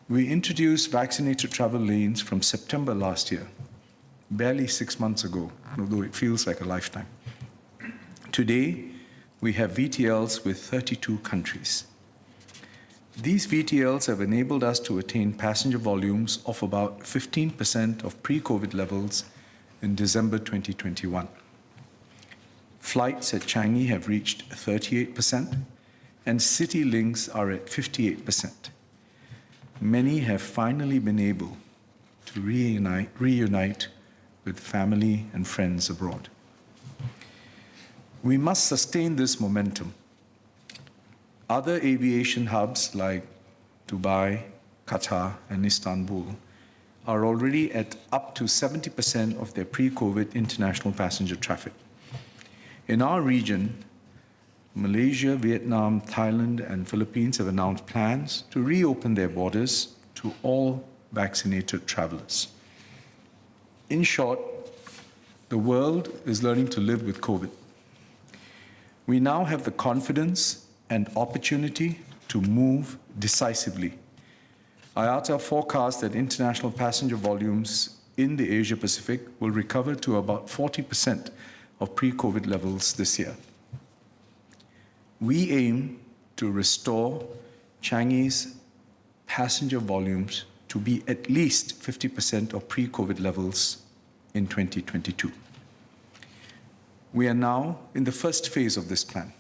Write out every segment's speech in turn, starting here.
We introduced vaccinated travel lanes from September last year, barely 6 months ago, although it feels like a lifetime. Today, we have VTLs with 32 countries. These VTLs have enabled us to attain passenger volumes of about 15% of pre-COVID levels in December 2021. Flights at Changi have reached 38%, and city links are at 58%. Many have finally been able to reunite with family and friends abroad. We must sustain this momentum. Other aviation hubs like Dubai, Qatar, and Istanbul are already at up to 70% of their pre-COVID international passenger traffic. In our region, Malaysia, Vietnam, Thailand, and Philippines have announced plans to reopen their borders to all vaccinated travelers. In short, the world is learning to live with COVID. We now have the confidence and opportunity to move decisively. IATA forecasts that international passenger volumes in the Asia-Pacific will recover to about 40% of pre-COVID levels this year. We aim to restore Changi's passenger volumes to be at least 50% of pre-COVID levels in 2022. We are now in the first phase of this plan,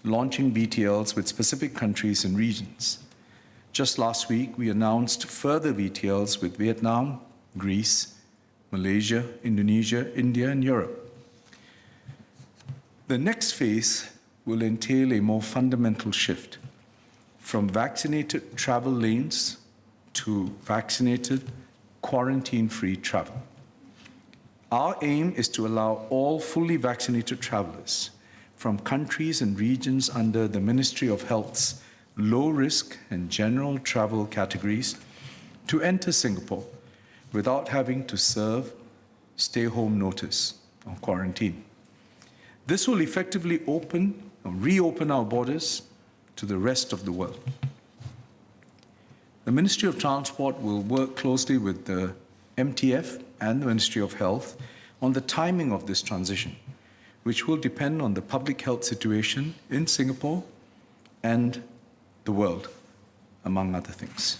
launching VTLs with specific countries and regions. Just last week, we announced further VTLs with Vietnam, Greece, Malaysia, Indonesia, India, and Europe. The next phase will entail a more fundamental shift from vaccinated travel lanes to vaccinated, quarantine-free travel. Our aim is to allow all fully vaccinated travelers from countries and regions under the Ministry of Health's low-risk and general travel categories to enter Singapore without having to serve stay-home notice or quarantine. This will effectively reopen our borders to the rest of the world. The Ministry of Transport will work closely with the MTF and the Ministry of Health on the timing of this transition, which will depend on the public health situation in Singapore and the world, among other things.